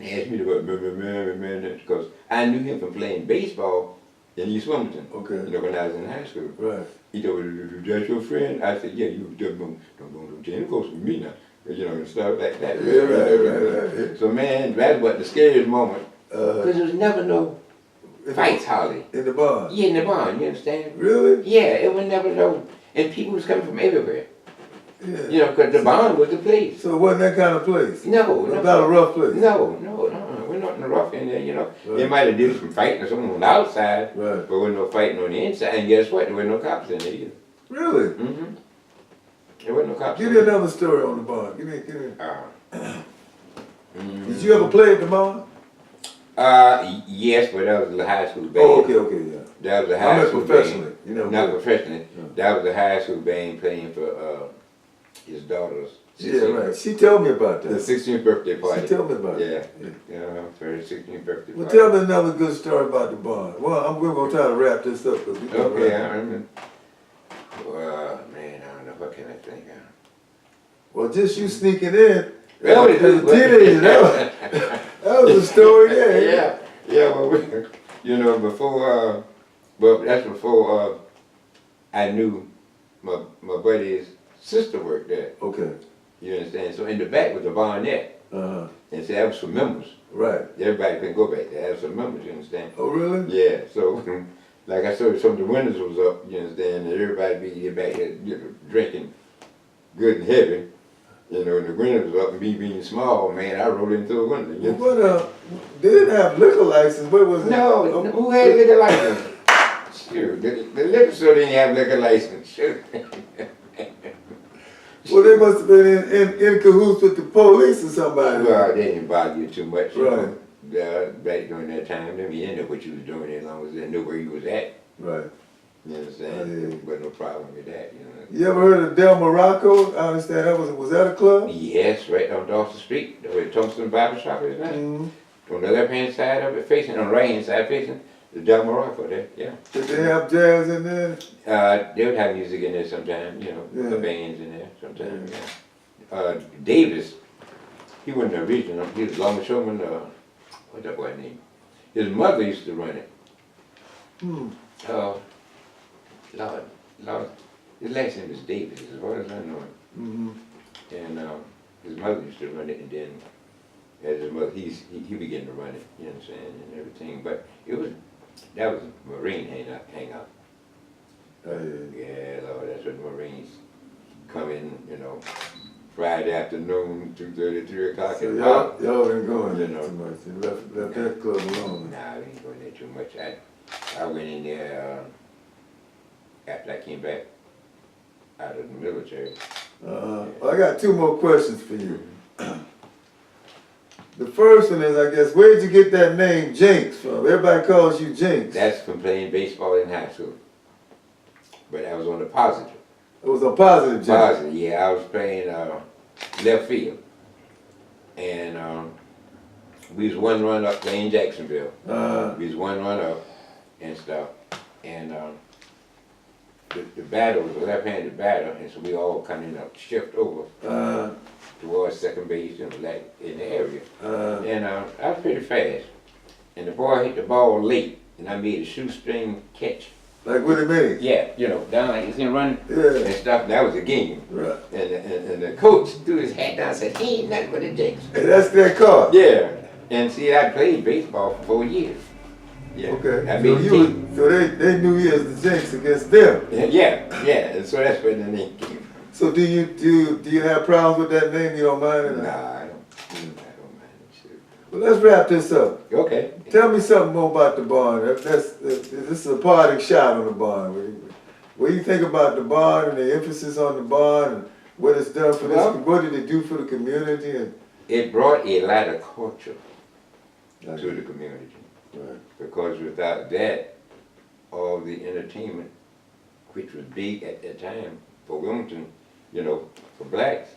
he asked me to go, man, because I knew him from playing baseball in East Wilmington. Okay. You know, when I was in high school. Right. He told me, that's your friend? I said, yeah, you don't get close with me now. You know, and stuff like that. Yeah, right. So, man, that's what the scariest moment. Uh, Because there was never no fights, hardly. in the barn. Yeah, in the barn, you understand? Really? Yeah, it was never no, and people was coming from everywhere. Yeah. You know, because the barn was the place. So it wasn't that kind of place? No. About a rough place? No, we're not in the rough in there, you know. Right. They might have did some fighting or something on the outside, Right. but there was no fighting on the inside, and guess what? There were no cops in there either. Really? Mm-hmm. There were no cops Give in me there. another story on the barn. Give me. Did you ever play at the barn? Yes, but that was the high school band. Oh, okay, yeah. That was the I high meant school professionally. band. You know, Not professionally. Yeah. That was the high school band playing for his daughter's. Yeah, right. She told me about The that. 16th birthday party. She told me about Yeah. that. For her 16th birthday Well, party. tell me another good story about the barn. Well, we're gonna try to wrap this up because we got Okay, I remember. Man, I don't know, what can I think of? Well, just you sneaking in Well, as a teenager, that was a story there. yeah, well, before, that's before, I knew my buddy's sister worked there, Okay. you understand? So in the back was a barnett, Uh-huh. and so that was for members. Right. Everybody couldn't go back there, that was for members, you understand? Oh, really? Yeah, so, like I said, some of the windows was up, you understand, and everybody be back there, drinking good and heavy. And the windows was up and me being small, man, I rolled in through a window. You know? What, they didn't have liquor license, what was it? No, who had liquor license? Shoot, the liquor store didn't have liquor license, shoot. Well, they must have been in cahoots with the police or somebody. Well, they didn't bother you too much, you Right. know. Back during that time, they didn't know what you was doing as long as they knew where you was at. Right. You understand? Yeah. There was no problem with that, you know. You ever heard of Del Morocco? I understand that was that a club? Yes, right on Dawson Street, where Thompson Barber Shop is now. Mm-hmm. On the left hand side of it facing, on the right hand side facing, the Del Morocco there, yeah. Did they have jazz in there? They would have music in there sometimes, you know, Yeah. the bands in there sometimes, yeah. Davis, he wasn't the original, he was longshoreman, what's that boy's name? His mother used to run it. Hmm. Lord, his last name is Davis, as far as I know. Mm-hmm. And his mother used to run it, and then as his mother, he began to run it, you understand, and everything. But that was a Marine hangout. Oh, yeah. Yeah, Lord, that's when the Marines come in, you know, Friday afternoon, 2:30, 3 o'clock. So and y'all been going You there know. too much. You left that club alone. Nah, we ain't going there too much. I went in there after I came back out of the military. I got two more questions for you. The first one is, I guess, where'd you get that name Jinx from? Everybody calls you Jinx. That's from playing baseball in high school. But I was on the positive. It was a positive Jinx. Positive, yeah. I was playing left field. And we was one run up playing Jacksonville. We was one run up and stuff. And the batter was a left-handed batter, and so we all kind of shift over towards second base and like in the area. And I was pretty fast. And the ball hit the ball late, and I made a shoestring catch. Like what it means? Yeah, you know, down like he's gonna run Yeah. and stuff. That was a game. Right. And the coach threw his hat down and said, he ain't nothing but a Jinx. Hey, that's that card. Yeah. And see, I played baseball for 4 years. Yeah. Okay. I So, made the team. so they knew you as the Jinx against them. Yeah. And so that's where the name came from. So do you have problems with that name? You don't mind it? Nah, I don't mind it. Shit. Well, let's wrap this up. Okay. Tell me something more about the barn. This is a parting shot on the barn. What do you think about the barn and the emphasis on the barn and what it's done for Well, this? What did it do for the community? And it brought a lot of culture to the community. Right. Because without that, all the entertainment, which was big at that time for Wilmington, you know, for blacks,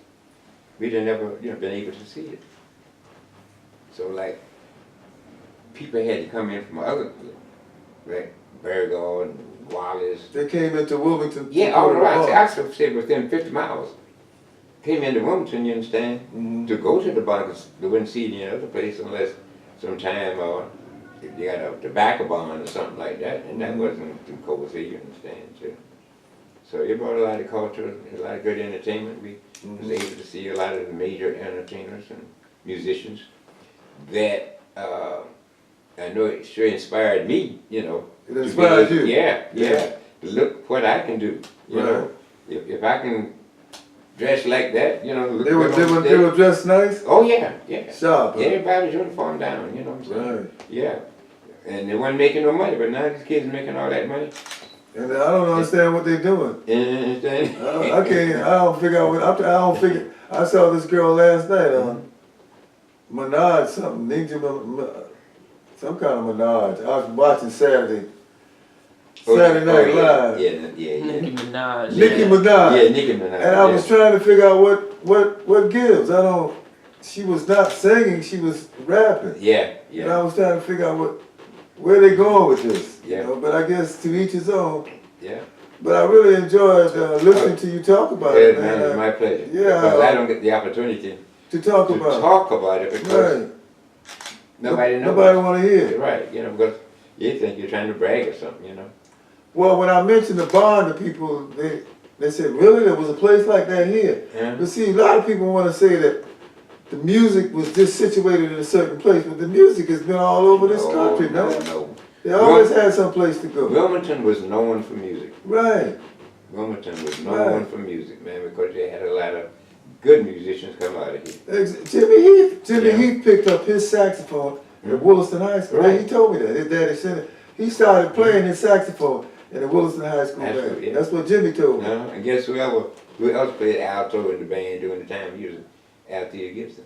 we'd have never, been able to see it. So like, people had to come in from other, like Burgo and Wallace. They came into Wilmington. Yeah, all around. I said within 50 miles. Came into Wilmington, you understand, to go to the barn, because they wouldn't see it any other place unless sometime if they got a tobacco barn or something like that, and that wasn't too cold, so you understand, too. So it brought a lot of culture, a lot of good entertainment. We was able to see a lot of the major entertainers and musicians that I know it sure inspired me, It inspired you? Yeah. Look what I can do, you know. If I can dress like that, look They good on were stage. dressed nice? Oh yeah. Sharp, huh? Everybody's uniform down, you know what I'm saying? Right. Yeah. And they weren't making no money, but now these kids are making all that money. And I don't understand what they're doing. I don't figure out I don't figure. I saw this girl last night. Minaj, something, some kind of Minaj. I was watching Saturday Night Live. Nicki Minaj. Nicki yeah. Minaj. Yeah, Nicki Minaj. And I was trying to figure out what gives. She was not singing, she was rapping. Yeah, And I yeah, was trying to figure out where they going with this. Yeah. You know, but I guess to each his own. yeah. But I really enjoyed listening to you talk about Yeah, it, man, it's man. my pleasure. yeah. Because I don't get the opportunity To talk to about it. talk about it because Right. nobody knows. Nobody want to hear. You're right, you know, because you think you're trying to brag or something, you know. Well, when I mentioned the barn to people, they said, really? There was a place like that here? Yeah. But see, a lot of people want to say that the music was just situated in a certain place, but the music has been all over this country, no, no? no. They always had some place to go. Wilmington was known for music. Right. Wilmington was known for music, man, because they had a lot of good musicians come out of here. Jimmy Yeah. Heath picked up his saxophone at Mhm. Williston High School. Right. He told me that. His daddy said it. He started playing his saxophone in the Williston High School High band. School, yeah. That's what Jimmy told me. And guess who else played alto in the band during the time he was Althea Gibson?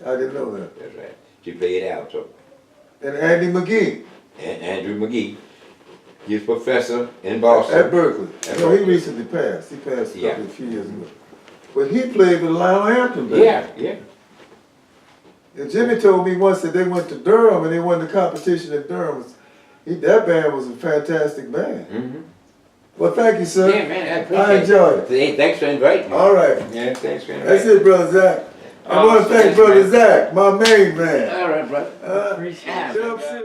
I didn't know that. That's right. She played alto. And Andy McGee And Andrew McGee, he's professor in Boston. at Berkeley. At No, he Berkeley. recently passed. He passed Yeah. a few years ago. But he played with the Lionel Hampton band. Yeah, yeah. And Jimmy told me once that they went to Durham and they won the competition in Durham. That band was a fantastic band. Mm-hmm. Well, thank you, sir. Yeah, man, I appreciate I enjoyed it. Hey, thanks for inviting me. All right. Yeah, thanks for inviting That's me. it, Brother Zach. I Oh, want to thank thanks, Brother man. Zach, my main man. All right, brother. Appreciate it. Shut up, City.